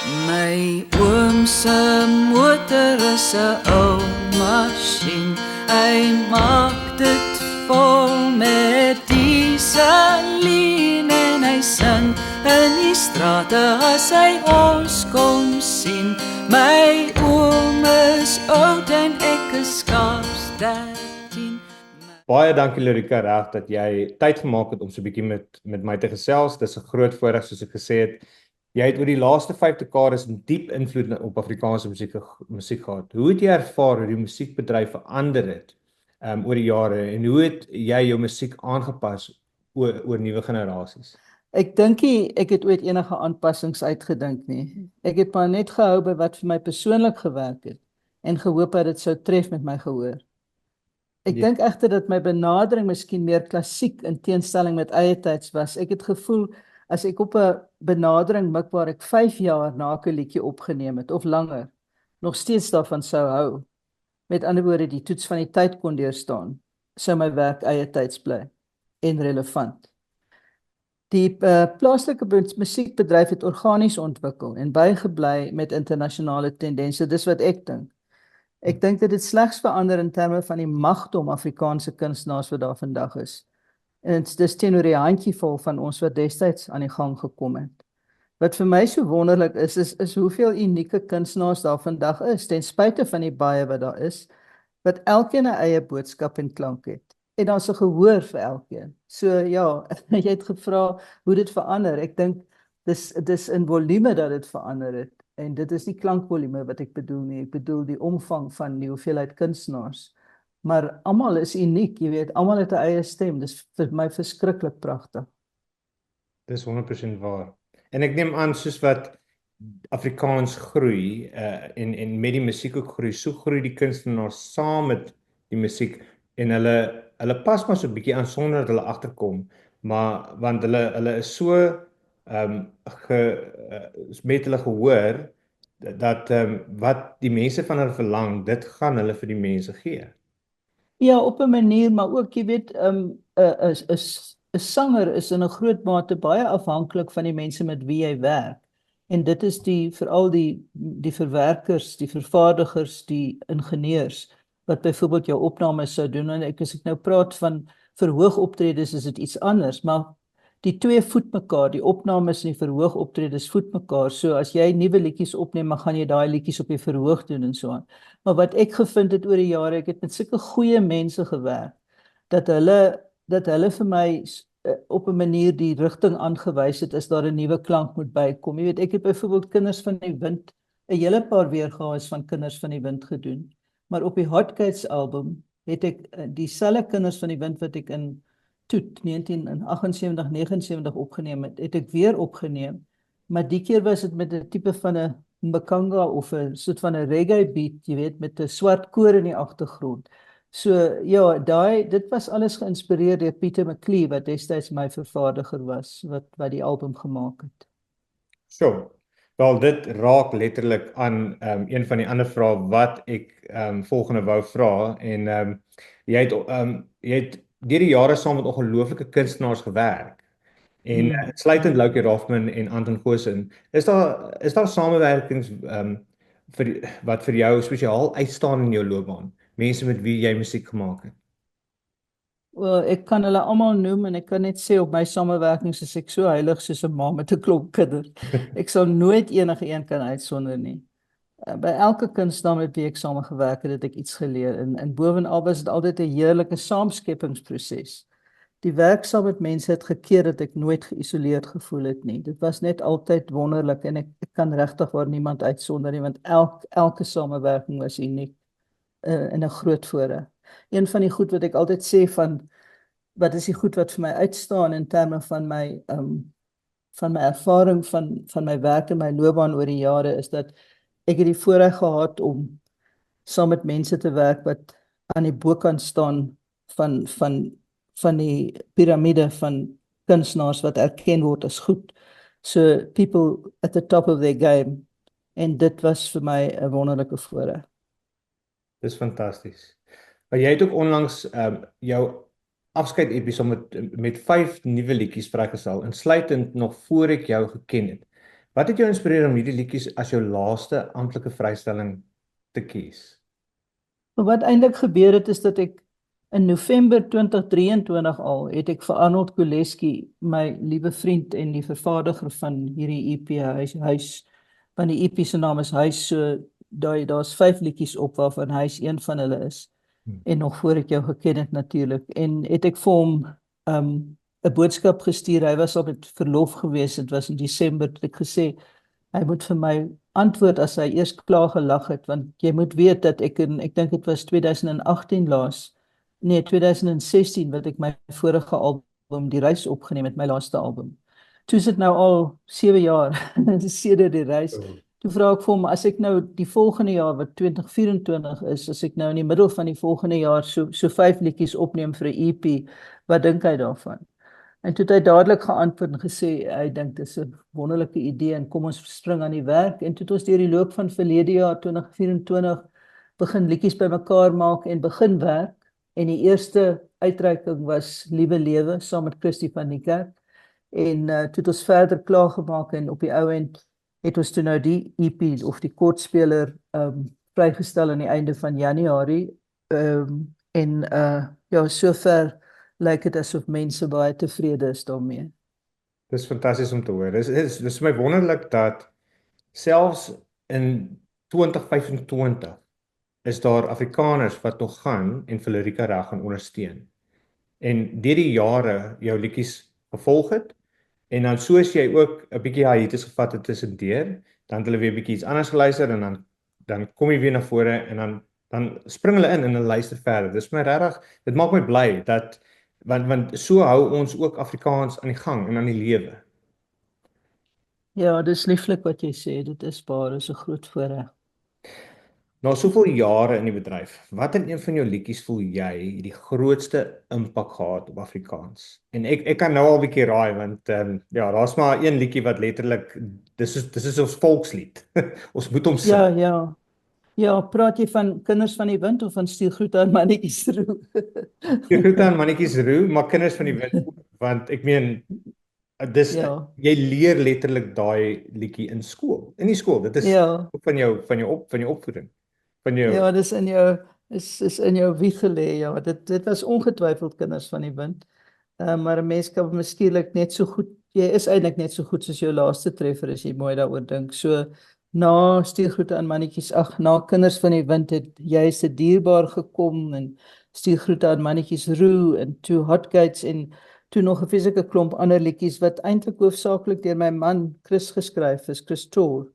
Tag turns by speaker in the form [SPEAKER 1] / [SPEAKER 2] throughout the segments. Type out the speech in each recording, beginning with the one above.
[SPEAKER 1] My oom se motor is 'n ou masjien. Hy maak dit vol met dieselien en hy sing in die strate as hy ons kom sien. My oom is oud en ek is skaars 13.
[SPEAKER 2] Baie dankie Lorika reg dat jy tyd gemaak het om so 'n bietjie met my te gesels. Dis 'n groot voorreg soos ek gesê het. Jy het oor die laaste 5 dekades 'n diep invloed op Afrikaanse musiek gehad. Hoe het jy ervaar hoe die musiekbedryf verander het oor die jare en hoe het jy jou musiek aangepas oor nuwe generasies?
[SPEAKER 3] Ek dink nie ek het ooit enige aanpassings uitgedink nie. Ek het maar net gehou by wat vir my persoonlik gewerk het en gehoop dat dit sou tref met my gehoor. Ek dink egter dat my benadering miskien meer klassiek in teenstelling met eie tyds was. Ek het gevoel as ek op 'n benadering mik waar ek 5 jaar na 'n liedjie opgeneem het of langer, nog steeds daarvan sou hou. Met ander woorde, die toets van die tyd kon deurstaan, sou my werk eie tyds bly en relevant. Die plaaslike musiekbedryf het organies ontwikkel en bygebly met internasionale tendense. Dis wat ek dink. Ek dink dat dit slegs verander in terme van die magdom Afrikaanse kunstenaars wat daar vandag is. En dis teenoor die handjievol van ons wat destyds aan die gang gekom het. Wat vir my so wonderlik is hoeveel unieke kunstenaars daar vandag is, ten spyte van die baie wat daar is, wat elkeen 'n eie boodskap en klank het. En daar's 'n gehoor vir elkeen. So ja, jy het gevra hoe dit verander. Ek dink dis in volume dat dit verander het. En dit is nie klankvolume wat ek bedoel nie. Ek bedoel die omvang van die hoeveelheid kunstenaars. Maar almal is uniek, jy weet, almal het 'n eie stem. Dis vir my verskriklik pragtig.
[SPEAKER 2] Dis 100% waar. En ek neem aan soos wat Afrikaans groei en met die musiek ook groei, so groei die kunstenaars saam met die musiek en hulle pas maar so 'n bietjie aan sonder dat hulle agterkom, maar want hulle is so met hulle gehoor dat wat die mense van hulle verlang, dit gaan hulle vir die mense gee.
[SPEAKER 3] Ja, op 'n manier, maar ook, jy weet, 'n sanger is in 'n groot mate baie afhanklik van die mense met wie hy werk. En dit is veral die verwerkers, die vervaardigers, die ingenieurs wat byvoorbeeld jou opnames sou doen. En as ek nou praat van verhoogoptredes is dit iets anders, maar die twee voed mekaar, die opnames en die verhoogoptredes voed mekaar. So as jy nuwe liedjies opneem, dan gaan jy daai liedjies op die verhoog doen en so aan. Maar wat ek gevind het oor die jare, ek het met sulke goeie mense gewerk dat hulle vir my op 'n manier die rigting aangewys het as daar 'n nuwe klank moet bykom. Jy weet, ek het byvoorbeeld Kinders van die Wind, 'n hele paar weergawe van Kinders van die Wind gedoen. Maar op die Hotcats album het ek dieselfde Kinders van die Wind wat ek in Toet 1978-79 opgeneem het ek weer opgeneem. Maar die keer was dit met 'n tipe van 'n mbekanga of 'n soort van 'n reggae beat, jy weet, met 'n swart koor in die agtergrond. So ja, dit was alles geïnspireer deur Pieter McLeod wat destyds my vervaardiger was wat die album gemaak het.
[SPEAKER 2] So, wel dit raak letterlik aan een van die ander vrae wat ek volgende wou vra en jy het deur die jare saam met ongelooflike kunstenaars gewerk en sluitend Loukie Rothman en Anton Goosen. Is daar samewerkings wat vir jou spesiaal uitstaan in jou loopbaan? Mense met wie jy musiek gemaak het?
[SPEAKER 3] Wel, ek kan hulle almal noem en ek kan net sê op my samewerkings is ek so heilig soos 'n ma met 'n klomp kinders. Ek sal nooit enige een kan uitsonder nie. By elke kunstenaar met wie ek saamgewerk het ek iets geleer en bovenal was dit altyd 'n heerlike saamskepingsproses. Die werk saam met mense het gekeer dat ek nooit geïsoleerd gevoel het nie. Dit was net altyd wonderlik en ek kan regtig waar niemand uitsonder nie, want elke samewerking was uniek en 'n groot voorreg. Een van die goed wat ek altyd sê van wat is die goed wat vir my uitstaan in terme van my ervaring van my werk en my loopbaan oor die jare is dat ek het die voorreg gehad om saam met mense te werk wat aan die bokant staan van die piramide van kunstenaars wat erken word as goed. So people at the top of their game. En dit was vir my 'n wonderlike voorreg.
[SPEAKER 2] Dis fantasties. Maar jy het ook onlangs jou afskeid episode met 5 nuwe liedjies vrygestel, insluitend nog voor ek jou geken het. Wat het jou inspireer om hierdie liedjies as jou laaste amptelike vrystelling te kies?
[SPEAKER 3] Maar wat eintlik gebeur het is dat ek in November 2023 al het ek vir Arnold Kuleski, my liewe vriend en die vervaardiger van hierdie EP, huis van die EP se naam is Huis, so daar's 5 liedjies op waarvan Huis een van hulle is. En nog voor ek jou geken het natuurlik, en het ek vir hom 'n boodskap gestuur. Hy was al met verlof gewees, dit was in Desember, het ek gesê hy moet vir my antwoord as hy eers klaar gelag het, want jy moet weet dat ek dink dit was 2018 2016 wat ek my vorige album Die Reis opgeneem het, my laaste album. Toe is dit nou al 7 jaar sedert Die Reis. Toe vra ek vir hom, as ek nou die volgende jaar, wat 2024 is, as ek nou in die middel van die volgende jaar so 5 liedjies opneem vir 'n EP, wat dink hy daarvan? En toe het hy dadelik geantwoord en gesê, hy dink dit is 'n wonderlike idee en kom ons spring aan die werk. En toe het ons deur die loop van verlede jaar 2024 begin liedjies bymekaar maak en begin werk. En die eerste uitreiking was Liewe Lewe saam met Christie van die Kerk. En toe het ons verder klaar gemaak en op die ou end het ons toe nou die EP of die kortspeler vrygestel aan die einde van Januarie. Ja, sover lyk dit asof mense baie tevrede is daarmee.
[SPEAKER 2] Dis fantasties om te hoor. Dis my wonderlik dat selfs in 2025 is daar Afrikaners wat nog gaan en vir Lyrica reg gaan ondersteun. En deur die jare jou liedjies gevolg het, en dan soos jy ook 'n bietjie hiatus gevat het tussendeur, dan het hulle weer bietjie iets anders geluister en dan kom jy weer na vore en dan spring hulle in en hulle luister verder. Dis my regtig, dit maak my bly dat want so hou ons ook Afrikaans aan die gang en aan die lewe.
[SPEAKER 3] Ja, dis lieflik wat jy sê, dit is baie, dis 'n groot voorreg.
[SPEAKER 2] Na soveel jare in die bedryf, wat in een van jou liedjies voel jy die grootste impak gehad op Afrikaans? En ek kan nou al 'n bietjie raai, want ja, daar's maar een liedjie wat letterlik, dis is ons volkslied. Ons moet hom sing.
[SPEAKER 3] Ja, praat jy van Kinders van die Wind of van Stielgroete aan Mannetjies Roe?
[SPEAKER 2] Stielgroete aan Mannetjies Roe, maar Kinders van die Wind, want ek meen jy leer letterlik daai liedjie in skool. In die skool, dit is ook van jou opvoeding.
[SPEAKER 3] Ja, dis in jou is in jou wieg gelê, ja. Dit was ongetwyfeld Kinders van die Wind. Maar 'n mens kan miskien net so goed, jy is eintlik net so goed soos jou laaste treffer as jy mooi daaroor dink. So na Stielgroete aan Mannetjies, na Kinders van die Wind het Jy's te dierbaar gekom en Stielgroete aan Mannetjies Roe en toe Hotgates en toe nog 'n fisieke klomp ander liedjies wat eintlik hoofsaaklik deur my man Chris geskryf is, Chris Tor.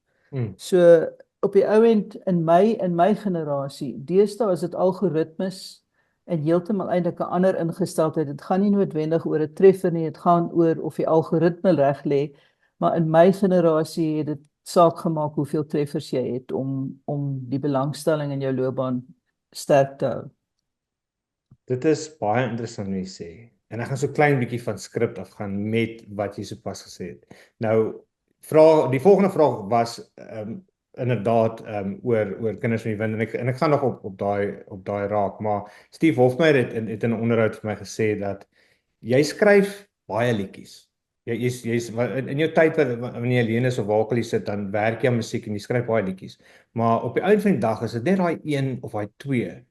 [SPEAKER 3] So op die ou end in my generasie, deesdae is dit algoritmes en heeltemal eintlik 'n ander ingesteldheid. Dit gaan nie noodwendig oor 'n treffer nie, dit gaan oor of die algoritme reg lê, maar in my generasie het dit saak gemaak hoeveel treffers jy het om die belangstelling in jou loopbaan sterk te hou.
[SPEAKER 2] Dit is baie interessant wat jy sê. En ek gaan so klein bietjie van skrip af gaan met wat jy sopas gesê het. Nou, die volgende vraag was inderdaad oor Kinders van die Wind en ek gaan nog op daai raak, maar Steve Hofmeyr het in 'n onderhoud vir my gesê dat jy skryf baie liedjies. Jy's in jou tyd wanneer jy alleen is of waar ook al jy sit, dan werk jy aan musiek en jy skryf baie liedjies. Maar op die einde van die dag is dit net daai een of daai twee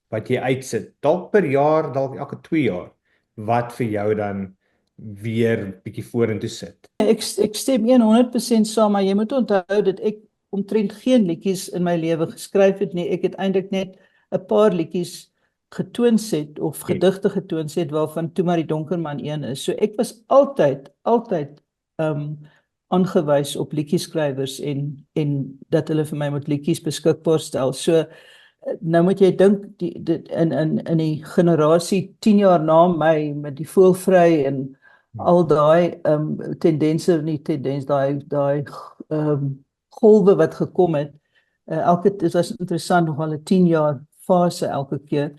[SPEAKER 2] wat jy uitsit, dalk per jaar, dalk elke 2 jaar, wat vir jou dan weer bietjie vorentoe sit.
[SPEAKER 3] Ek stem 100% saam, maar jy moet onthou dat ek omtrent geen liedjies in my lewe geskryf het nie. Ek het eintlik net 'n paar liedjies getoonset of gedigte getoonset waarvan Toe maar die Donker Man een is. So ek was altyd aangewys op liedjieskrywers en dat hulle vir my moet liedjies beskikbaar stel. So nou moet jy dink in die generasie 10 jaar na my met die Voelvry en al daai daai golwe wat gekom het. Dit was interessant, nog al 'n 10 jaar fase elke keer.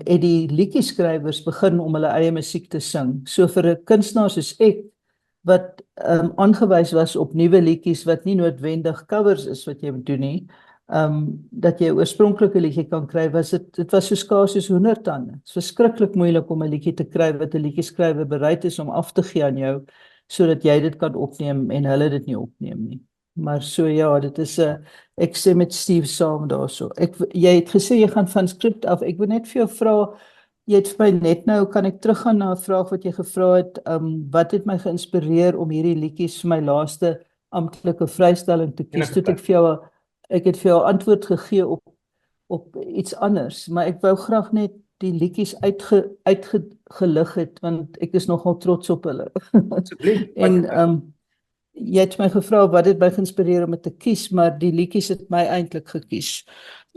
[SPEAKER 3] Het die liedjieskrywers begin om hulle eie musiek te sing. So vir 'n kunstenaar soos ek wat aangewys was op nuwe liedjies wat nie noodwendig covers is wat jy moet doen nie, dat jy 'n oorspronklike liedjie kan kry, dit was so skaars soos hoendertande. Dit is verskriklik moeilik om 'n liedjie te kry wat 'n liedjieskrywer bereid is om af te gee aan jou. sodat jy dit kan opneem en hulle dit nie opneem nie. Maar so ja, dit is 'n ek sê met Steve saam daarso. Jy het gesê jy gaan van skrip af. Ek wil net vir jou vra, jy het vir my net nou, kan ek teruggaan na 'n vraag wat jy gevra het, wat het my geïnspireer om hierdie liedjies vir my laaste amptelike vrystelling te kies? Toe ek het vir jou antwoord gegee op iets anders, maar ek wou graag net die liedjies uitgelig het, want ek is nogal trots op hulle.
[SPEAKER 2] Asseblief.
[SPEAKER 3] En jy het my gevra wat het my geïnspireer om dit te kies, maar die liedjies het my eintlik gekies.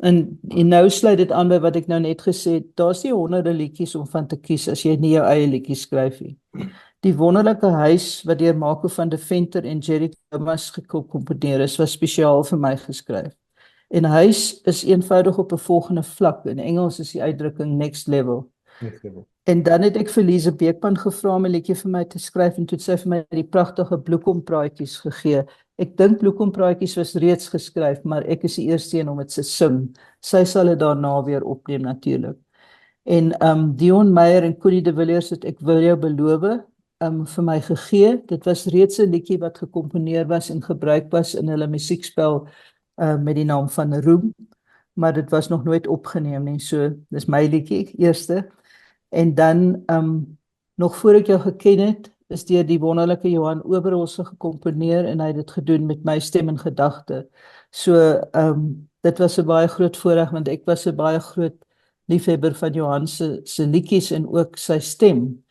[SPEAKER 3] En nou sluit dit aan by wat ek nou net gesê het, daar's nie honderde liedjies om van te kies as jy nie jou eie liedjies skryf nie. Die wonderlike huis wat deur Marco van der Venter en Jerry Thomas gekomponeer is, was spesiaal vir my geskryf. En huis is eenvoudig op 'n volgende vlak. In Engels is die uitdrukking next level. En dan het ek vir Lise Beekman gevra om 'n liedjie vir my te skryf en toe het sy vir my die pragtige Bloekompraatjies gegee. Ek dink Bloekompraatjies was reeds geskryf, maar ek is die eerste een om dit te sing. Sy sal dit daarna weer opneem natuurlik. En Dion Meyer en Connie de Villiers het Ek wil jou beloof vir my gegee. Dit was reeds 'n liedjie wat gekomponeer was en gebruik was in hulle musiekspel met die naam van Roem, maar dit was nog nooit opgeneem nie. So dis my liedjie eerste. En dan nog voor ek jou geken het, is deur die wonderlike Johan Oberholse gekomponeer en hy het dit gedoen met my stem en gedagte. So dit was 'n baie groot voorreg, want ek was 'n baie groot liefhebber van Johan se liedjies en ook sy stem.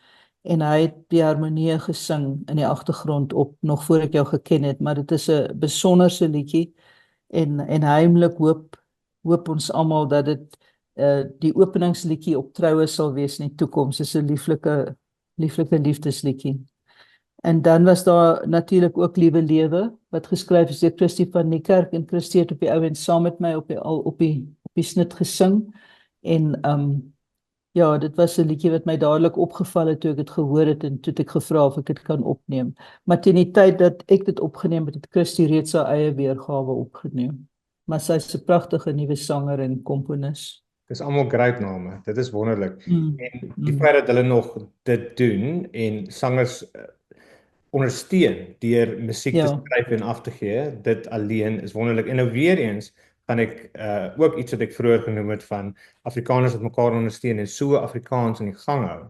[SPEAKER 3] En hy het die harmonie gesing in die agtergrond op nog voor ek jou geken het, maar dit is 'n besonderse liedjie en heimlik hoop ons almal dat dit die openingsliedjie op troue sal wees in die toekoms. Dit is 'n lieflike liefdesliedjie. En dan was daar natuurlik ook Liewe Lewe wat geskryf is deur Christie van Niekerk en Christie het op die ouend saam met my op die snit gesing en ja, dit was 'n liedjie wat my dadelik opgeval het toe ek dit gehoor het en toe ek gevra of ek dit kan opneem. Maar teen die tyd dat ek dit opgeneem het Christie reeds haar eie weergawe opgeneem. Maar sy is 'n pragtige nuwe sanger en komponis.
[SPEAKER 2] Dis almal great name. Dit is wonderlik. En die feit dat hulle nog dit doen en sangers ondersteun deur musiek te skryf en af te gee, dit alleen is wonderlik. En nou weer eens gaan ek ook iets wat ek vroeër genoem het van Afrikaners wat mekaar ondersteun en so Afrikaans in die gang hou.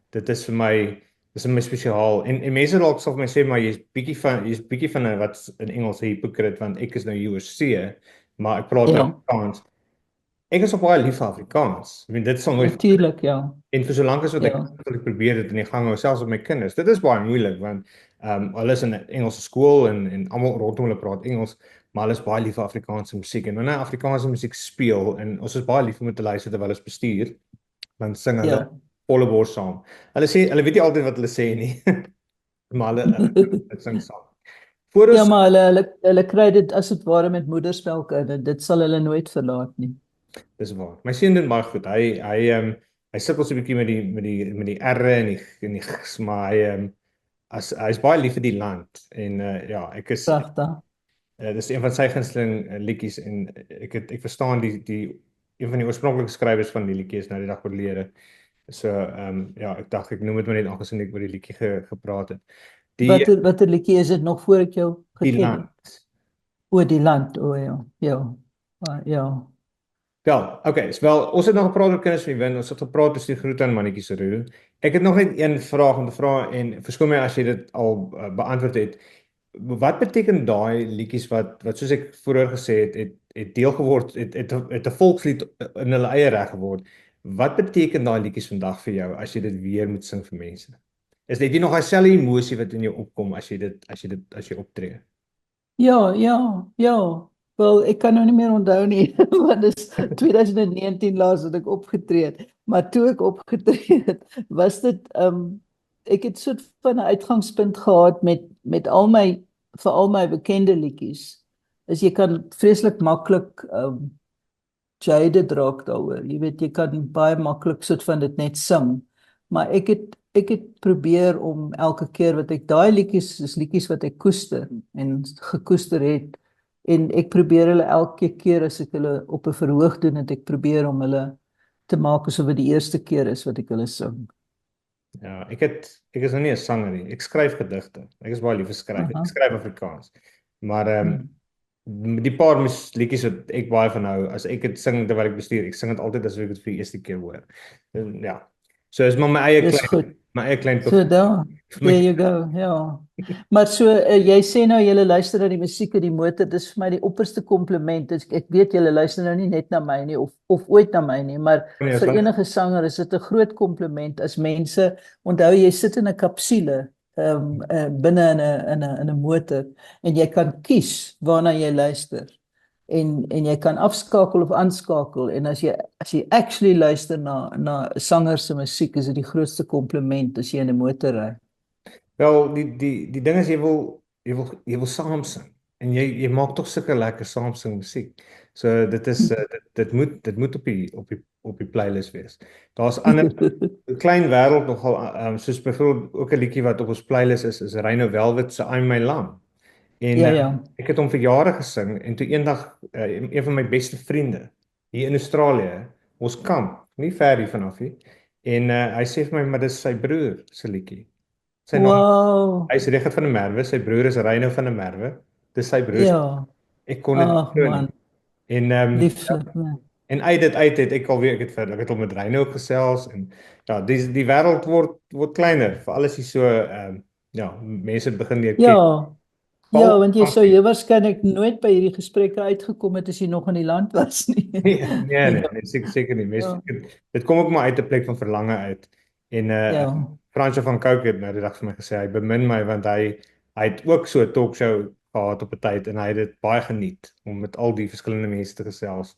[SPEAKER 2] Dit is vir my spesiaal. En mense dalk sal vir my sê maar jy's bietjie van 'n wat in Engels 'n hypocrite want ek is nou USC, maar ek praat Afrikaans. Ek is op baie lief vir Afrikaans. Dit sal nooit
[SPEAKER 3] natuurlik, ja.
[SPEAKER 2] En vir so lank as wat ek probeer dit in die gang hou, selfs op my kinders. Dit is baie moeilik want hulle is in 'n Engelse skool en almal rondom hulle praat Engels, maar hulle is baie lief vir Afrikaanse musiek en wanneer Afrikaanse musiek speel en ons is baie lief om te luister terwyl hulle bestuur, dan sing hulle volle bors saam. Hulle weet nie altyd wat hulle sê nie, maar hulle sing saam.
[SPEAKER 3] Ja, maar hulle kry dit as dit ware met moedersmelk in, dit sal hulle nooit verlaat nie.
[SPEAKER 2] Dis waar. My seun doen baie goed. Hy sukkel so 'n bietjie met die R'e en die G's, maar hy's baie lief vir die land en ja, ek is dis een van sy gunsteling liedjies en ek verstaan die een van die oorspronklike skrywers van die liedjie is nou die dag oorlede. So ja, ek dink ek noem dit maar net aangesien ek oor die liedjie gepraat het.
[SPEAKER 3] Watter liedjie is dit nog voor ek jou geken het?
[SPEAKER 2] Die land.
[SPEAKER 3] Die land, ja.
[SPEAKER 2] Wel, okay, wel, ons het nog gepraat oor kinders van die wind, ons het gepraat oor die groete aan mannetjie se roel. Ek het nog net een vraag om te vra en verskoon my as jy dit al beantwoord het. Wat beteken daai liedjies wat soos ek vroeër gesê het deel geword, het 'n volkslied in hulle eie reg geword. Wat beteken daai liedjies vandag vir jou as jy dit weer moet sing vir mense? Is dit nog dieselfde emosie wat in jou opkom as jy optree?
[SPEAKER 3] Ja. Wel, ek kan nou nie meer onthou nie, want dis 2019 laas dat ek opgetree het. Maar toe ek opgetree het, was dit ek het soort van 'n uitgangspunt gehad met al my bekende liedjies. Is jy kan vreeslik maklik jaded raak daaroor. Jy weet, jy kan baie maklik soort van dit net sing. Maar ek het probeer om elke keer wat ek daai liedjies is liedjies wat ek koester en gekoester het. En ek probeer hulle elke keer as ek hulle op 'n verhoog doen, het ek probeer om hulle te maak asof dit die eerste keer is wat ek hulle sing.
[SPEAKER 2] Ja, ek is nou nie 'n sanger nie. Ek skryf gedigte. Ek is baie lief vir skryf. Ek
[SPEAKER 3] Aha.
[SPEAKER 2] skryf Afrikaans. Maar
[SPEAKER 3] Hmm.
[SPEAKER 2] die paar liedjies wat ek baie van hou, as ek dit sing terwyl ek bestuur, ek sing dit altyd asof ek dit vir die eerste keer hoor. Ja. So is maar
[SPEAKER 3] Dis goed.
[SPEAKER 2] my eie klein
[SPEAKER 3] So daar,
[SPEAKER 2] vir
[SPEAKER 3] there
[SPEAKER 2] my.
[SPEAKER 3] you go, ja. Maar so, jy sê nou julle luister na die musiek in die motor, dis vir my die opperste kompliment. Ek weet julle luister nou nie net na my nie of ooit na my nie, maar
[SPEAKER 2] Nee, is
[SPEAKER 3] vir
[SPEAKER 2] lang.
[SPEAKER 3] enige sanger is dit 'n groot kompliment as mense onthou jy sit in 'n kapsule binne in 'n motor en jy kan kies waarna jy luister. En jy kan afskakel of aanskakel en as jy actually luister na sangers se musiek is dit die grootste kompliment as jy in 'n motor ry.
[SPEAKER 2] Wel, die ding is jy wil saam sing en jy maak tog sulke lekker saam sing musiek. So dit is dit moet op die playlist wees. Daar's ander klein wêreld nogal soos byvoorbeeld ook 'n liedjie wat op ons playlist is Rhino Velvet se I'm My Lamb. En
[SPEAKER 3] Ja, ja.
[SPEAKER 2] ek het hom vir jare gesing en toe eendag een van my beste vriende hier in Australië, ons kamp, nie ver hier vanaf nie. En hy sê vir my maar dis sy broer se liedjie. Sy naam
[SPEAKER 3] Wow.
[SPEAKER 2] Hy's Richard van der Merwe, sy broer is Rhino van der Merwe. Dis sy broer.
[SPEAKER 3] Ja.
[SPEAKER 2] Ek kon dit
[SPEAKER 3] Ag
[SPEAKER 2] glo nie.
[SPEAKER 3] man,
[SPEAKER 2] En
[SPEAKER 3] lieflik, man.
[SPEAKER 2] en uit dit het ek alweer ek het al met Rhino ook gesels en ja, die wêreld word kleiner, veral as jy so ja, mense begin leer ken.
[SPEAKER 3] Ja. Ja,
[SPEAKER 2] Val-
[SPEAKER 3] want jy sou waarskynlik nooit by hierdie gesprekke uitgekom het as jy nog in die land was nie.
[SPEAKER 2] Nee, seker nie. Mense dit kom ook maar uit 'n plek van verlange uit. En
[SPEAKER 3] Ja.
[SPEAKER 2] Fransjo van Cooke het nou die dag vir my gesê hy bemin my want hy het ook so 'n talkshow gehad op 'n tyd en hy het dit baie geniet om met al die verskillende mense te gesels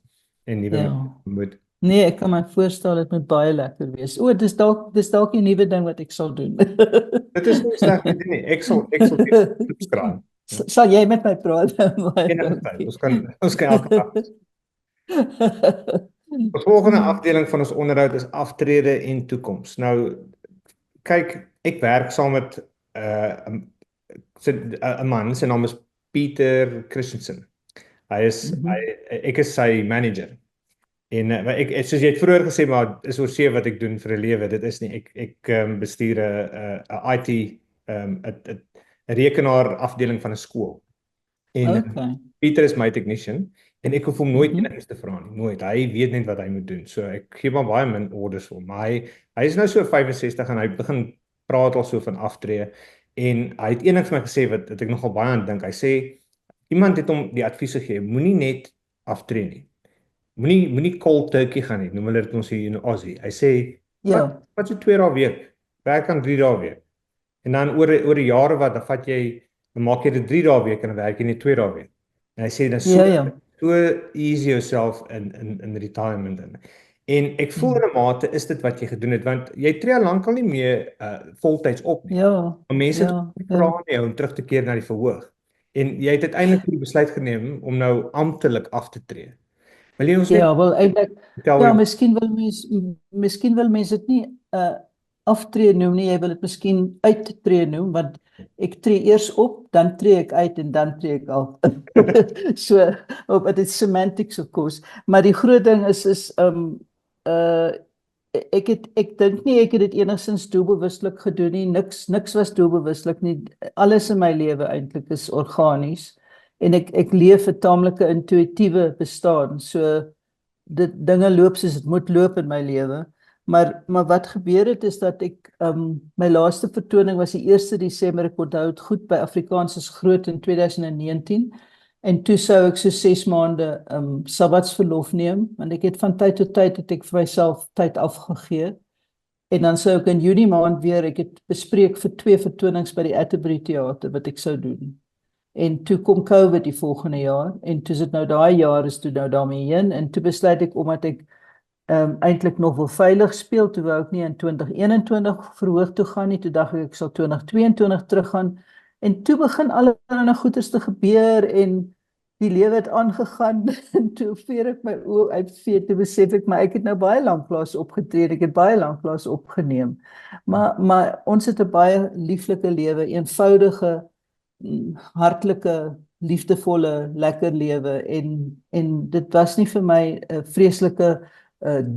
[SPEAKER 2] en nuwe
[SPEAKER 3] Ja.
[SPEAKER 2] mense te ontmoet.
[SPEAKER 3] Nee, ek kan my voorstel dit moet baie lekker wees. O, dis dalk 'n nuwe ding wat ek sal doen.
[SPEAKER 2] Dit is nie sleg nie. Ek sal subscribe.
[SPEAKER 3] Sal jy met my praat? Baie
[SPEAKER 2] Enige
[SPEAKER 3] dankie.
[SPEAKER 2] tyd. Ons kan elke dag. Die volgende afdeling van ons onderhoud is aftrede en toekoms. Nou kyk, ek werk saam met 'n man, sy naam is Pieter Christensen. Ek is sy manager. En ek soos jy het vroeër gesê maar is oor see wat ek doen vir 'n lewe. Dit is nie ek bestuur 'n IT 'n rekenaar afdeling van 'n skool. En
[SPEAKER 3] Okay.
[SPEAKER 2] Pieter is my technician en ek hoef hom nooit
[SPEAKER 3] Mhm.
[SPEAKER 2] enigiets te vra nie, nooit. Hy weet net wat hy moet doen. So ek gee maar baie min orders vir hom. Maar hy is nou so 65 en hy begin praat al so van aftree en hy het eendag vir my gesê wat ek nogal baie aan dink. Hy sê iemand het hom die advies gegee, moenie net aftree nie. Moenie cold turkey gaan nie. Noem hulle dit ons hier in Aussie. Hy sê
[SPEAKER 3] Ja.
[SPEAKER 2] wat so 2 dae 'n week. Werk aan 3 dae 'n week. En dan oor die jare wat dan vat jy dan maak jy dit 3 dae 'n week en dan werk jy net 2 dae 'n week. En hy sê dan
[SPEAKER 3] Ja.
[SPEAKER 2] so easy yourself in retirement in. En ek voel in 'n mate is dit wat jy gedoen het want jy tree al lankal nie meer voltyds op nie.
[SPEAKER 3] Ja.
[SPEAKER 2] Maar mense het vra nie om terug te keer na die verhoog. En jy het uiteindelik die besluit geneem om nou amptelik af te tree. Wil jy ons net
[SPEAKER 3] Ja, wel eintlik
[SPEAKER 2] vertel
[SPEAKER 3] ja,
[SPEAKER 2] hoe-
[SPEAKER 3] miskien wil mense dit nie aftree noem nie, jy wil dit miskien uittree noem want ek tree eers op, dan tree ek uit en dan tree ek af. So, op dit is semantics of course, maar die groot ding is ek dink nie ek het dit enigstens doelbewuslik gedoen nie. Niks was doelbewuslik nie. Alles in my lewe eintlik is organies en ek leef 'n taamlike intuïtiewe bestaan. So dinge loop soos dit moet loop in my lewe. Maar wat gebeur het is dat ek my laaste vertoning was die 1 Desember, ek onthou dit goed, by Afrikaans is Groot in 2019. En toe sou ek so 6 maande sabbatsverlof neem, want ek het van tyd tot tyd het ek vir myself tyd afgegee. En dan sou ek in Junie maand weer, ek het bespreek vir 2 vertonings by die Atterbury Theater wat ek sou doen. En toe kom COVID die volgende jaar en toe is dit nou daai jaar is toe nou daarmee heen en toe besluit ek omdat ek eintlik nog wil veilig speel, toe wou ek nie in 2021 verhoog toe gaan nie, toe dink ek sal 2022 teruggaan en toe begin allerlei goeders te gebeur en die lewe het aangegaan en toe veer ek my oë uitvee, toe besef ek maar ek het nou baie lanklaas opgetree, ek het baie lanklaas opgeneem. Maar ons het 'n baie lieflike lewe, eenvoudige, hartlike, liefdevolle, lekker lewe en dit was nie vir my 'n vreeslike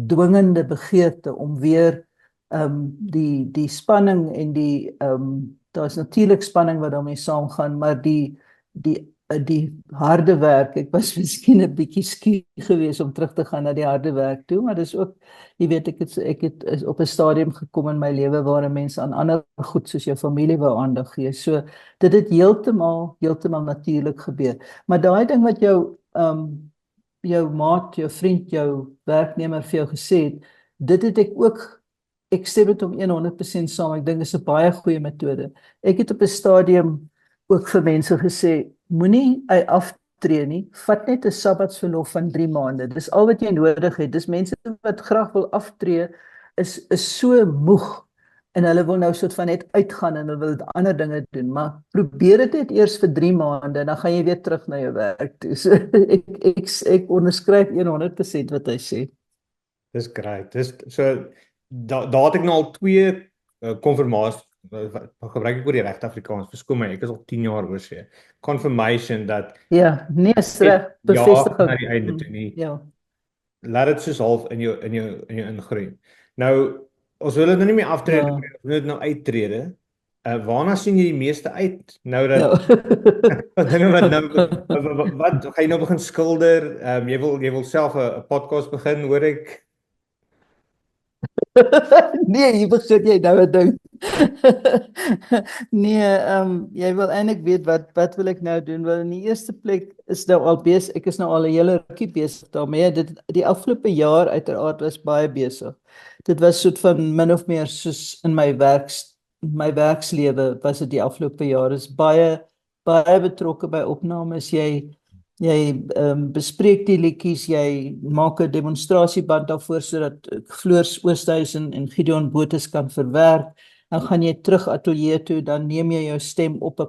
[SPEAKER 3] dwingende begeerte om weer die spanning en daar's natuurlik spanning wat daarmee saamgaan, maar die harde werk, ek was miskien 'n bietjie skie geweest om terug te gaan na die harde werk toe, maar dis ook, jy weet, ek het is op 'n stadium gekom in my lewe waar 'n mens aan ander goed soos jou familie wou aandag gee. So dit het heeltemal natuurlik gebeur. Maar daai ding wat jou maat, jou vriend, jou werknemer vir jou gesê het, dit het ek stem dit om 100% saam. Ek dink dit is 'n baie goeie metode. Ek het op 'n stadium ook vir mense gesê, moenie aftree nie, vat net 'n sabbatsverlof van 3 maande. Dis al wat jy nodig het. Dis mense wat graag wil aftree, is so moeg en hulle wil nou soort van net uitgaan en hulle wil ander dinge doen, maar probeer dit net eers vir 3 maande en dan gaan jy weer terug na jou werk toe. So ek onderskryf 100% wat hy sê.
[SPEAKER 2] Dis great. Dis so daar het ek nou al 2 konfirmasie gebruik ek oor die regte Afrikaans. Verskoon my, ek is al 10 jaar oor see. Confirmation dat
[SPEAKER 3] Ja, nee, reg, bevestiging.
[SPEAKER 2] Na die einde toe nie.
[SPEAKER 3] Ja.
[SPEAKER 2] Laat dit soos half in jou ingroei. Nou ons wil dit nou nie meer aftrede, ons wil dit nou uittrede. Waarna sien jy die meeste uit? Nou dat wat gaan jy nou begin skilder? Jy wil self 'n podcast begin, hoor ek?
[SPEAKER 3] Nee, hier begin jy nou 'n ding. Nee, jy wil eintlik weet wat wil ek nou doen? Wel, in die eerste plek is nou al besig, ek is nou al 'n hele rukkie besig daarmee. Die afgelope jaar uiteraard was baie besig. Dit was soort van min of meer soos in my werkslewe was dit die afgelope jaar. Is baie betrokke by opnames. Jy bespreek die liedjies, jy maak 'n demonstrasieband daarvoor sodat Floors Oosthuizen en Gideon Botes kan verwerk. Dan gaan jy terug ateljee toe, dan neem jy jou stem op 'n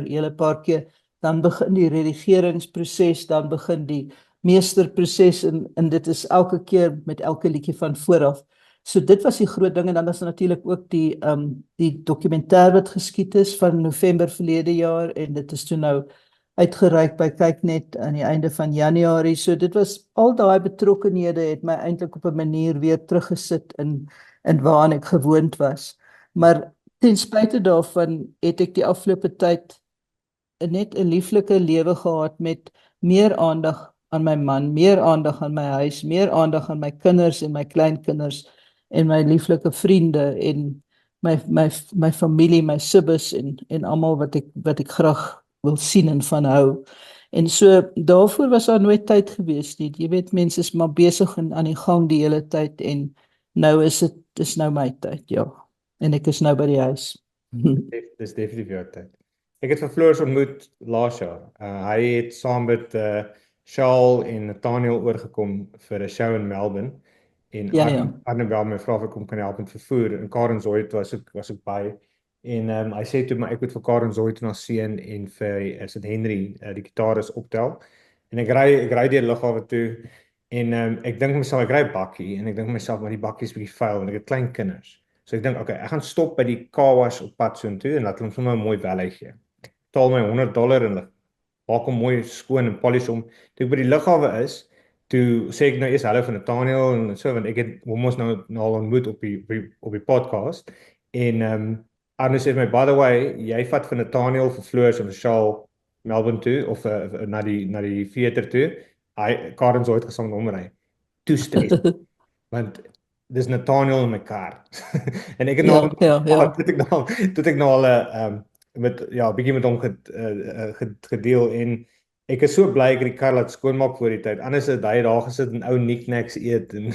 [SPEAKER 3] hele paar keer, dan begin die redigeringsproses, dan begin die meesterproses en dit is elke keer met elke liedjie van vooraf. So dit was die groot ding en dan is natuurlik ook die dokumentêr wat geskied is van November verlede jaar en dit is toe nou uitgereik by Kyknet aan die einde van Januarie. So dit was al daai betrokkenhede het my eintlik op 'n manier weer teruggesit in waaraan ek gewoond was. Maar ten spyte daarvan het ek die afgelope tyd net 'n lieflike lewe gehad met meer aandag aan my man, meer aandag aan my huis, meer aandag aan my kinders en my kleinkinders en my lieflike vriende en my familie, my sibbes en almal wat ek graag wil sien en van hou. En so daarvoor was daar nooit tyd gewees nie. Jy weet, mense is maar besig en aan die gang die hele tyd en nou is nou my tyd, ja. En ek is nou by die huis.
[SPEAKER 2] Dis definitief jou tyd. Ek het vir Floors ontmoet laas jaar. Hy het saam met Charles en Nathaniel oorgekom vir 'n show in Melbourne. En Annabel my vra of ek hom kan help met vervoer. En Karen Zoid was ook by. En hy sê toe maar ek moet vir Karen Zoid na seun en vir is dit Henry die gitaris optel. En ek ry deur lughawe toe en ek dink myself ek ry bakkie en ek dink myself maar die bakkie is bietjie vuil en ek het klein kinders. So ek dink okay, ek gaan stop by die car wash op pad soontoe en laat hulle sommer 'n mooi valet gee. Betaal my $100 en maak hom mooi skoon en polish hom. Toe ek by die lughawe is, toe sê ek nou eers hallo van Nathaniel en so want ek het hom ons nou al ontmoet op die podcast en Arno sê my, by the way, jy vat van Nathaniel vir Floors en vir Charles Melbourne toe, of na die theater toe, Karen Zoid gesaam met hom ry. Toe stres, want dis Nathaniel in my kar. En ek het toe ek nou al bietjie met hom gedeel en ek is so bly ek die kar laat skoonmaak voor die tyd. Anders het hy daar gesit en ou knickknacks eet en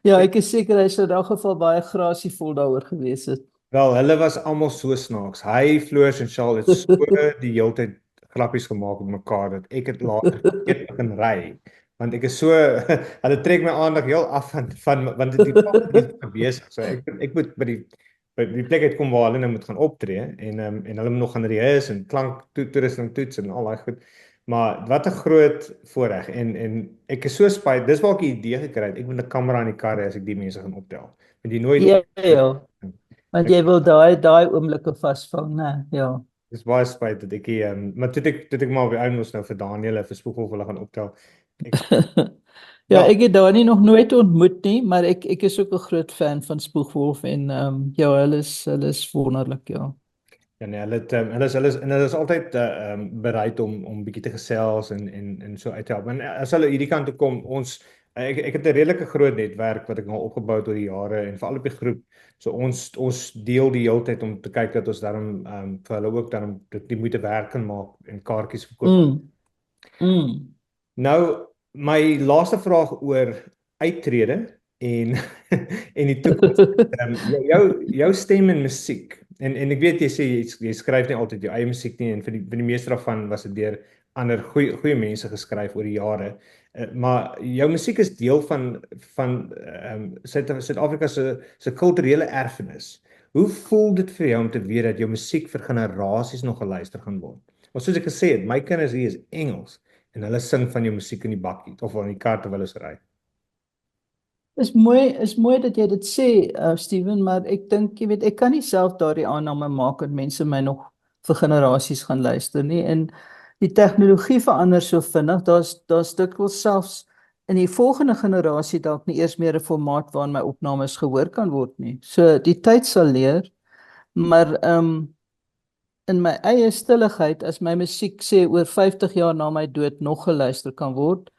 [SPEAKER 3] Ja, ek is seker hy sou in elk geval baie grasievol daaroor gewees het.
[SPEAKER 2] Wel, hulle was almal so snaaks. Hy, Floors en Charles het so die hele tyd grappies gemaak met mekaar dat ek het later begin ry. Want ek is so hulle trek my aandag heel af van want die pad is gewees. So ek moet by die plek uitkom waar hulle nou moet gaan optree en hulle moet nog gaan rehearse en klank toerusting toets en al daai goed. Maar wat 'n groot voorreg en ek is so spyt. Dis waar ek die idee gekry het. Ek moet 'n kamera in die kar hê as ek die mense gaan optel. Want jy nooit
[SPEAKER 3] Ja. Want jy wil daai oomblikke vasvang, né? Ja.
[SPEAKER 2] Dis baie spyt dat ek maar toe ek maar op die ou nou vir Daniel vir Spoeghof hulle gaan optel.
[SPEAKER 3] Ja,
[SPEAKER 2] Wel,
[SPEAKER 3] ek het Dani nog nooit ontmoet nie, maar ek is ook 'n groot fan van Spoegwolf en ja, hulle is wonderlik, ja.
[SPEAKER 2] ja nee, hulle is altyd bereid om bietjie te gesels en so uit te help. En as hulle hierdie kant toe kom, ek het 'n redelike groot netwerk wat ek al opgebou het oor die jare en veral op die groep. So ons deel die hele tyd om te kyk dat ons daarom vir hulle ook daarom dit die moeite werd kan maak en kaartjies verkoop.
[SPEAKER 3] Mm, mm.
[SPEAKER 2] Nou my laaste vraag oor uittrede en en die toekoms. Jou stem en musiek. En ek weet jy sê jy skryf nie altyd jou eie musiek nie en vir die meeste daarvan was dit deur ander goeie mense geskryf oor die jare. Maar jou musiek is deel van Suid-Afrika se kulturele erfenis. Hoe voel dit vir jou om te weet dat jou musiek vir generasies nog geluister gaan word? Want soos ek gesê het, my kinders hier is Engels en hulle sing van jou musiek in die bakkie of in die kar terwyl hulle ry.
[SPEAKER 3] Is mooi dat jy dit sê, Steven, maar ek dink, jy weet, ek kan nie self daardie aanname maak dat mense my nog vir generasies gaan luister nie. En die tegnologie verander so vinnig. Daar's dikwels selfs in die volgende generasie dalk nie eers meer 'n formaat waarin my opnames gehoor kan word nie. So die tyd sal leer, maar in my eie stilligheid, as my musiek sê oor 50 jaar na my dood nog geluister kan word,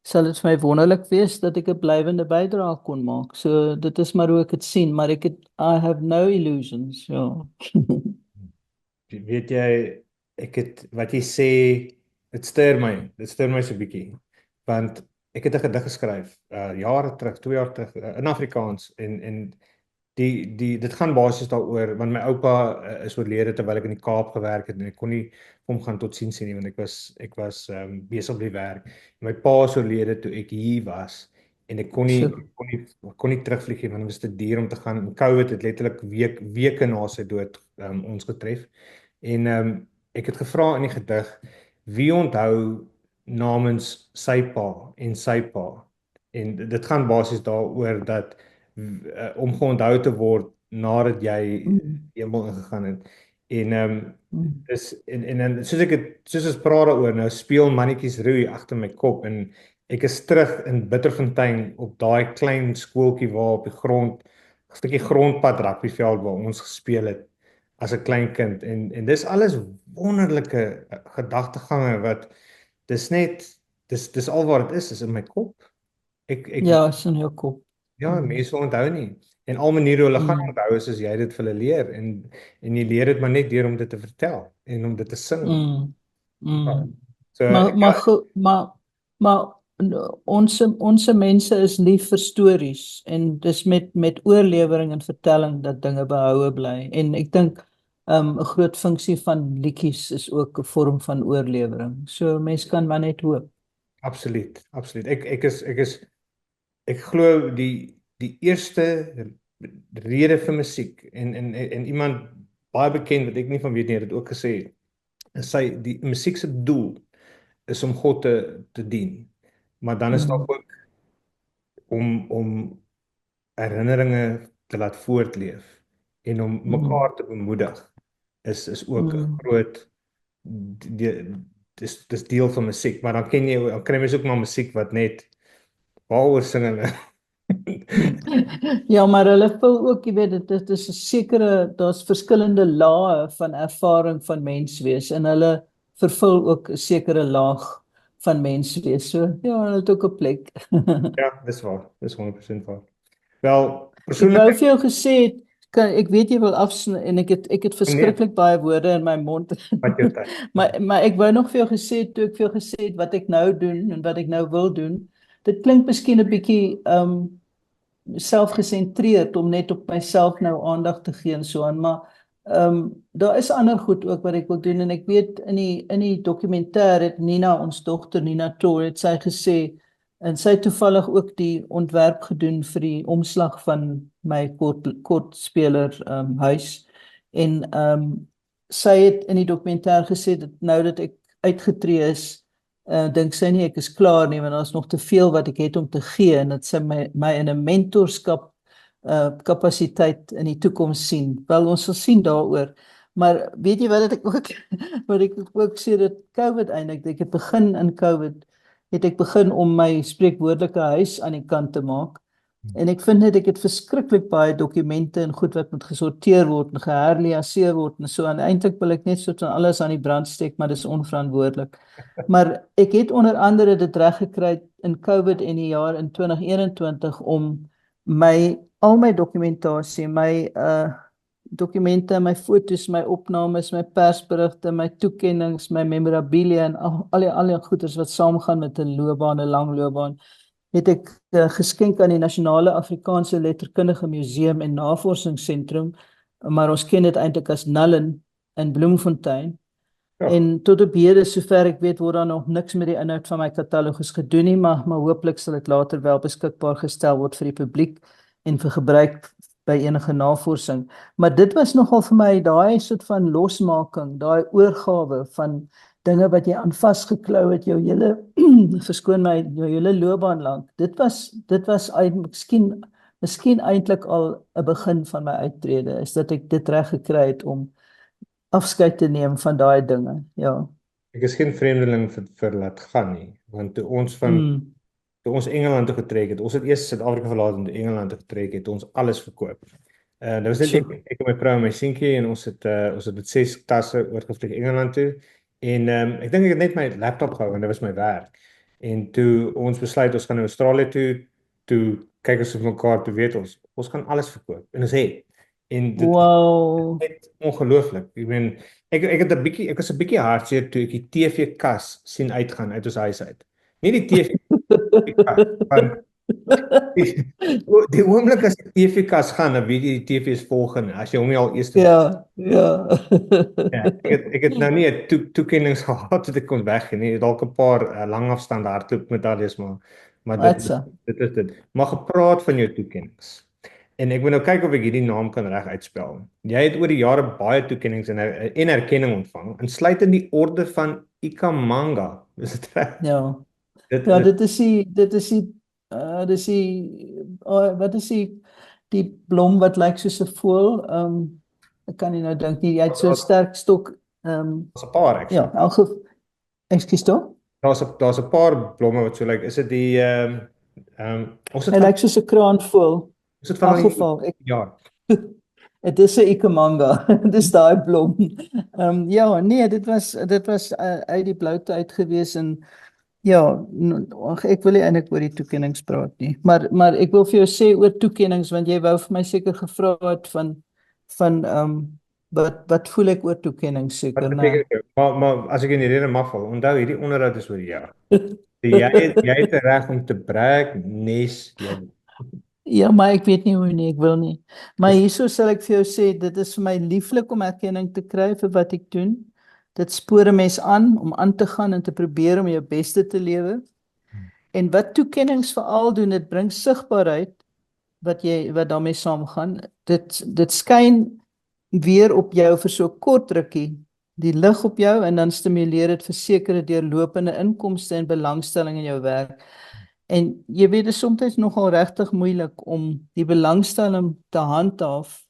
[SPEAKER 3] sal dit vir my wonderlik wees dat ek 'n blywende bydrae kon maak. So dit is maar hoe ek dit sien, maar I have no illusions, ja.
[SPEAKER 2] Weet jy, wat jy sê, dit stuur my so 'n bietjie, want ek het 'n gedig geskryf jare terug, 2 jaar terug in Afrikaans en dit gaan basies daaroor want my oupa is oorlede terwyl ek in die Kaap gewerk het en ek kon nie hom gaan totsiens sien nie want ek was besig op die werk. My pa is oorlede toe ek hier was en ek kon
[SPEAKER 3] So,
[SPEAKER 2] nie terugvlieg nie want dit was te duur om te gaan. COVID het letterlik weke na sy dood ons getref. En ek het gevra in die gedig wie onthou namens sy pa en sy pa. En dit gaan basies daaroor dat om geonthou te word nadat jy
[SPEAKER 3] mm,
[SPEAKER 2] hemel ingegaan het. En
[SPEAKER 3] mm,
[SPEAKER 2] dis en soos ons praat daaroor nou speel mannetjies roei agter my kop en ek is terug in Bitterfontein op daai klein skooltjie waar op die grond 'n stukkie grondpad rugbyveld waar ons gespeel het as 'n klein kind en dis alles wonderlike gedagtegange wat dis al wat dit is in my kop. Ek
[SPEAKER 3] ja, is in jou kop.
[SPEAKER 2] Ja,
[SPEAKER 3] Mm,
[SPEAKER 2] mense onthou nie. En al maniere hoe hulle gaan
[SPEAKER 3] mm,
[SPEAKER 2] onthou is as jy dit vir hulle leer en jy leer dit maar net deur om dit te vertel en om dit te sing.
[SPEAKER 3] mm,
[SPEAKER 2] Ja.
[SPEAKER 3] mm.
[SPEAKER 2] So
[SPEAKER 3] Maar
[SPEAKER 2] ja,
[SPEAKER 3] maar ons mense is lief vir stories en dis met oorlewering en vertelling dat dinge behoue bly. En ek dink 'n groot funksie van liedjies is ook 'n vorm van oorlewering. So mense kan maar net hoop.
[SPEAKER 2] absoluut. Ek glo die eerste rede vir musiek en iemand baie bekend wat ek nie van weet nie het dit ook gesê is die musiek se doel is om God te dien. Maar dan is daar
[SPEAKER 3] Mm,
[SPEAKER 2] ook om herinneringe te laat voortleef en om
[SPEAKER 3] mm,
[SPEAKER 2] mekaar te bemoedig is ook 'n
[SPEAKER 3] mm.
[SPEAKER 2] groot dis deel van musiek, maar dan kry mens ook maar musiek wat net waaroor sing hulle.
[SPEAKER 3] Ja, maar hulle vul ook, jy weet, dit is 'n sekere, daar's verskillende lae van ervaring van menswees en hulle vervul ook 'n sekere laag van menswees. So, ja, hulle het ook 'n plek.
[SPEAKER 2] Ja, dis waar. Dis 100% waar. Wel,
[SPEAKER 3] Ek wou
[SPEAKER 2] persoonlik
[SPEAKER 3] vir jou gesê het, ek weet jy wil afsny en ek het
[SPEAKER 2] nee,
[SPEAKER 3] verskriklik baie woorde in my mond.
[SPEAKER 2] wat jou tyd.
[SPEAKER 3] Maar ek wou nog vir jou gesê het, toe ek vir jou gesê het wat ek nou doen en wat ek nou wil doen. Dit klink miskien 'n bietjie selfgesentreerd om net op myself nou aandag te gee en so aan, maar daar is ander goed ook wat ek wil doen en ek weet in die dokumentêr het Nina, ons dogter Nina Tor, het sy gesê en sy het toevallig ook die ontwerp gedoen vir die omslag van my kortspeler huis en sy het in die dokumentêr gesê dat nou dat ek uitgetree is, dink sy nie ek is klaar nie want daar's nog te veel wat ek het om te gee en dat sy my in 'n mentorskap kapasiteit in die toekoms sien. Wel, ons sal sien daaroor. Maar weet jy wat ek ook wat ek ook sê dat COVID eintlik, ek het begin in COVID, het ek begin om my spreekwoordelike huis aan die kant te maak. En ek vind net ek het verskriklik baie dokumente en goed wat moet gesorteer word en geherliaseer word en so en eintlik wil ek net so van alles aan die brand steek, maar dis onverantwoordelik. Maar ek het onder andere dit reg gekry in COVID en die jaar in 2021 om al my dokumentasie, my dokumente, my foto's, my opnames, my persberigte, my toekennings, my memorabilia en al die goeders wat saamgaan met 'n loopbaan, 'n lang loopbaan, het ek geskenk aan die Nasionale Afrikaanse Letterkundige Museum en Navorsingsentrum, maar ons ken dit eintlik as Nullen in Bloemfontein.
[SPEAKER 2] Ja.
[SPEAKER 3] En tot op hede, sover ek weet, word daar nog niks met die inhoud van my katalogus gedoen nie, maar hopelik sal dit later wel beskikbaar gestel word vir die publiek en vir gebruik by enige navorsing. Maar dit was nogal vir my daai soort van losmaking, daai oorgawe van dinge wat jy aan vasgeklou het jou hele verskoon my, jou hele loopbaan lank. Dit was miskien eintlik al 'n begin van my uittrede, is dat ek dit reg gekry het om afskeid te neem van daai dinge. Ja.
[SPEAKER 2] Ek is geen vreemdeling vir laat gaan nie, want toe ons Engeland toe getrek het, ons het eers Suid-Afrika verlaat en toe Engeland toe getrek het, ons alles verkoop. Dit was net ek en my vrou en my seentjie en ons het met 6 tasse oorgevlieg Engeland toe en ek dink ek het net my laptop gehou en dit was my werk. En toe ons besluit ons gaan na Australië toe kyk ons of mekaar toe weet ons gaan alles verkoop en ons het. En dit
[SPEAKER 3] Wow.
[SPEAKER 2] is net ongelooflik. Ek meen ek was 'n bietjie hartseer toe ek die TV-kas sien uitgaan uit ons huis uit. Nie die TV-kas, want die oomblik as die TV-kas gaan, dan weet jy die TV is volgende, as jy hom nie al eers
[SPEAKER 3] Ja.
[SPEAKER 2] Ja, ek het nou nie 'n toekennings gehad dat ek kon weggee nie. Dalk 'n paar langafstand hardloop medaljes, maar dit is dit. Maar gepraat van jou toekennings. En ek moet nou kyk of ek hierdie naam kan reg uitspel. Jy het oor die jare baie toekennings en erkenning ontvang, insluitend die orde van Ikhamanga. Is dit reg?
[SPEAKER 3] Ja. Dit is wat is die blom wat lyk soos 'n voël? Ek kan nie nou dink nie. Jy het so 'n sterk stok.
[SPEAKER 2] Daar's 'n paar ek.
[SPEAKER 3] Ja, ekskuus toe.
[SPEAKER 2] Daar's 'n paar blomme wat so lyk. Is dit die
[SPEAKER 3] Hy lyk soos 'n kraanvoël.
[SPEAKER 2] Is dit van
[SPEAKER 3] In geval,
[SPEAKER 2] ja.
[SPEAKER 3] Dit is 'n Ikhamanga. Dis daai blom. Ja, nee, dit was uit die bloute uit gewees en ja, ek wil nie eintlik oor die toekennings praat nie. Maar ek wil vir jou sê oor toekennings want jy wou vir my seker gevra het van wat voel ek oor toekennings seker, né?
[SPEAKER 2] Maar as ek in die rede mag val, onthou hierdie onderhoud is oor jou. Jy het die reg om te brag, nes jy.
[SPEAKER 3] Ja, maar ek weet nie hoe nie, ek wil nie. Maar hierso sal ek vir jou sê, dit is vir my lieflik om erkenning te kry vir wat ek doen. Dit spoor 'n mens aan om aan te gaan en te probeer om jou beste te lewe. En wat toekennings veral doen, dit bring sigbaarheid wat daarmee saamgaan. Dit skyn weer op jou vir so 'n kort rukkie, die lig op jou en dan stimuleer dit vir sekere deurlopende inkomste en belangstelling in jou werk. En jy weet, dit is soms nogal regtig moeilik om die belangstelling te handhaaf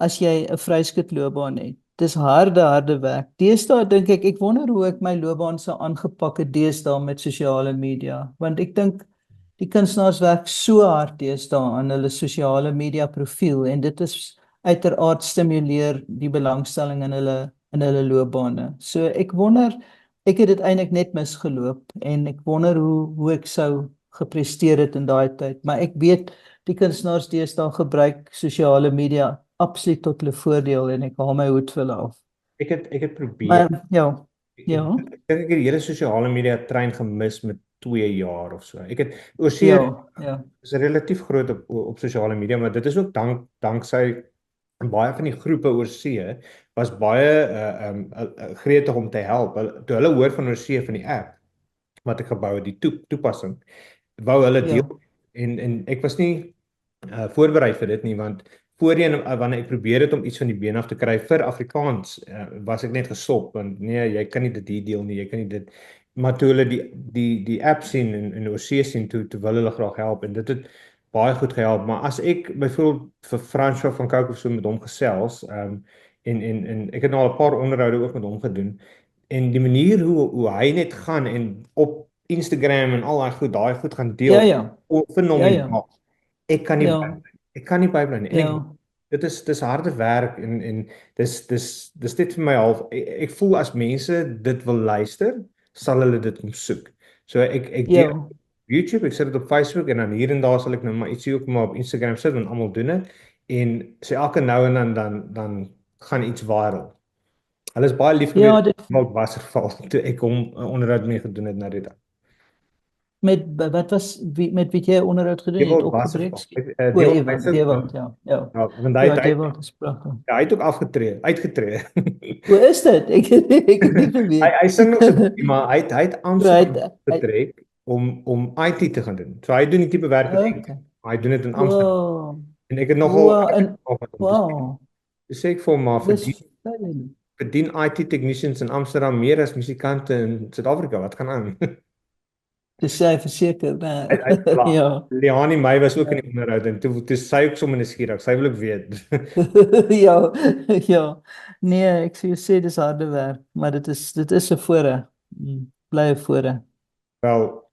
[SPEAKER 3] as jy 'n vryskutloopbaan het. Dis harde werk. Deesdae dink ek wonder hoe ek my loopbaan sou aangepak het deesdae met sosiale media, want ek dink die kunstenaars werk so hard deesdae aan hulle sosiale media profiel en dit is uiteraard stimuleer die belangstelling in hulle loopbane. So ek wonder, ek het dit eintlik net misgeloop en ek wonder hoe ek sou gepresteer het in daai tyd, maar ek weet die kunstenaars deesdae gebruik sosiale media absoluut tot hulle voordeel en ek haal my hoed vir hulle af.
[SPEAKER 2] Ek het probeer.
[SPEAKER 3] Maar
[SPEAKER 2] Ek dink ek het die hele sosiale media trein gemis met 2 jaar of so. Ek het oorsee is relatief groot op sosiale media, maar dit is ook danksy baie van die groepe oorsee was baie gretig om te help. Toe hulle hoor van oorsee van die app wat ek gebou het, die toepassing, wou hulle deel en ek was nie voorberei vir dit nie, want voorheen wanneer ek probeer het om iets van die been af te kry vir Afrikaans, was ek net gestop, want nee, jy kan nie dit deel nie, jy kan nie dit, maar toe hulle die app sien en oorsee sien, toe wil hulle graag help, en dit het baie goed gehelp, maar as ek byvoorbeeld vir François van Cooke of so met hom gesels, en ek het nou al 'n paar onderhoude ook met hom gedoen, en die manier hoe hy net gaan en op Instagram en al daai goed gaan
[SPEAKER 3] Ja,
[SPEAKER 2] deel.
[SPEAKER 3] ja.
[SPEAKER 2] Fenomenaal. Ek kan nie
[SPEAKER 3] Ja.
[SPEAKER 2] bybly. Ek kan nie bybly nie. En
[SPEAKER 3] Ja.
[SPEAKER 2] dis harde werk en dis dit vir my half ek voel as mense dit wil luister, sal hulle dit kom soek. So ek deel
[SPEAKER 3] Ja.
[SPEAKER 2] YouTube, ek sit dit op Facebook en dan hier en daar sal ek nou maar ietsie ook maar op Instagram sit want almal doen dit en so elke nou en dan gaan iets viral. Hulle is baie lief
[SPEAKER 3] Ja,
[SPEAKER 2] gewees met Wasserval toe ek hom 'n onderhoud mee gedoen het nou die dag.
[SPEAKER 3] wat was met wie jy onderhoud gedoen het
[SPEAKER 2] Dewald
[SPEAKER 3] opgebreek?
[SPEAKER 2] Wasserval.
[SPEAKER 3] Dewald, ja. Ja.
[SPEAKER 2] Ja, want
[SPEAKER 3] Ja, Dewald is pragtig.
[SPEAKER 2] hy het ook uitgetree.
[SPEAKER 3] Hoe is dit? Ek het nie geweet.
[SPEAKER 2] Hy sing nog so bietjie, maar hy het Amsterdam
[SPEAKER 3] Right.
[SPEAKER 2] getrek om IT te gaan doen. So hy doen die tipe werk wat ek,
[SPEAKER 3] Okay.
[SPEAKER 2] maar hy doen dit in Amsterdam.
[SPEAKER 3] Wow.
[SPEAKER 2] En ek het nogal
[SPEAKER 3] Wow, wow.
[SPEAKER 2] Dis ek vir maar
[SPEAKER 3] Dis
[SPEAKER 2] verdien IT technicians in Amsterdam meer as musikante in Suid-Afrika. Wat gaan aan?
[SPEAKER 3] Dis sy verseker, nee.
[SPEAKER 2] Klaar.
[SPEAKER 3] Ja.
[SPEAKER 2] Leani my was ook in die onderhoud en toe sy ook sommer nuuskierig. Sy wil ook weet.
[SPEAKER 3] Ja, ja. Nee, ek sê dis harde werk, maar dit is 'n voorreg. Bly 'n voorreg.
[SPEAKER 2] Wel,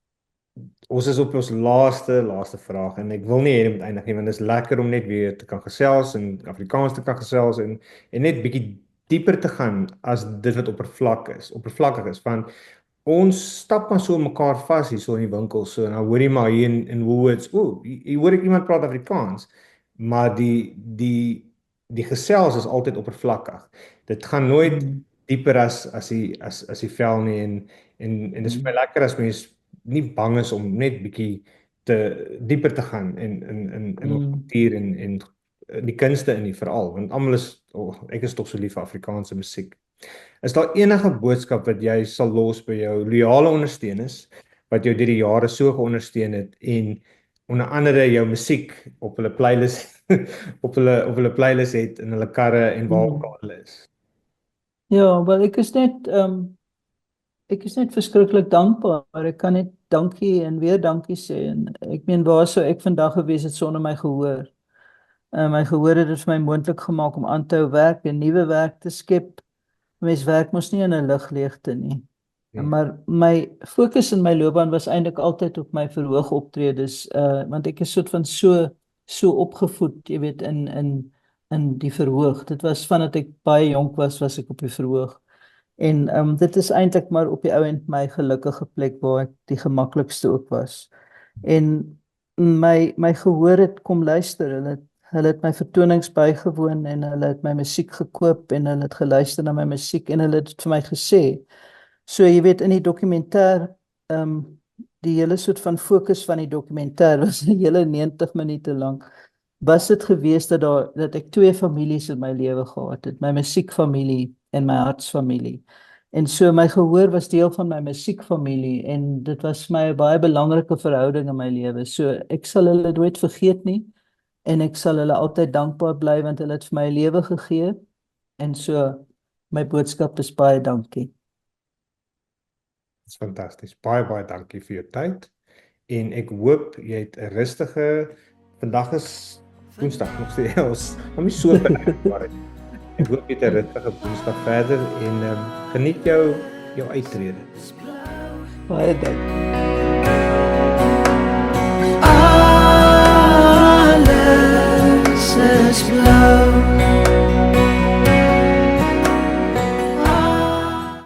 [SPEAKER 2] ons is op ons laaste vraag en ek wil nie hê dit moet eindig nie want dit is lekker om net weer te kan gesels en Afrikaans te kan gesels en net bietjie dieper te gaan as dit wat oppervlakkig is want ons stap maar so mekaar vas hier so in die winkel so en dan hoor jy maar hier in Woolworths, hier hoor ek iemand praat Afrikaans, maar die gesels is altyd oppervlakkig. Dit gaan nooit dieper as die vel nie en dis vir my lekker as mens nie bang is om net bietjie dieper te gaan in kultuur en die kunste in die veral want almal is ek is tog so lief vir Afrikaanse musiek. Is daar enige boodskap wat jy sal los by jou loyale ondersteuners wat jou deur die jare so geondersteun het en onder andere jou musiek op hulle playlist op hulle playlist het in hulle karre en waar ook al is?
[SPEAKER 3] Ja, wel ek is net verskriklik dankbaar. Ek kan net dankie en weer dankie sê en ek meen waar sou ek vandag gewees het sonder my gehoor. My gehoor het dit vir my moontlik gemaak om aan te hou werk en nuwe werk te skep. Mens werk mos nie in 'n ligleegte nie. Maar my fokus in my loopbaan was eintlik altyd op my verhoog optredes, want ek is soort van so opgevoed, jy weet, in die verhoog. Dit was vandat ek baie jonk was ek op die verhoog. En dit is eintlik maar op die ou end my gelukkige plek waar ek die gemaklikste ook was. En my gehoor het kom luister. Hulle het my vertonings bygewoon en hulle het my musiek gekoop en hulle het geluister na my musiek en hulle het vir my gesê. So jy weet in die dokumentêr, die hele soort van fokus van die dokumentêr was 'n hele 90 minute lank. Was dit gewees dat ek twee families in my lewe gehad het, my musiekfamilie en my hartsfamilie. En so my gehoor was deel van my musiekfamilie en dit was vir my 'n baie belangrike verhouding in my lewe. So ek sal hulle nooit vergeet nie en ek sal hulle altyd dankbaar bly want hulle het vir my 'n lewe gegee. En so my boodskap is baie dankie.
[SPEAKER 2] Dit is fantasties. Baie dankie vir jou tyd en ek hoop jy het 'n rustige vandag is Woensdag nog steeds. Nie so verleidbaar. Ek hoop jy het 'n rustige Woensdag verder en geniet jou uittrede.
[SPEAKER 3] Baie dankie.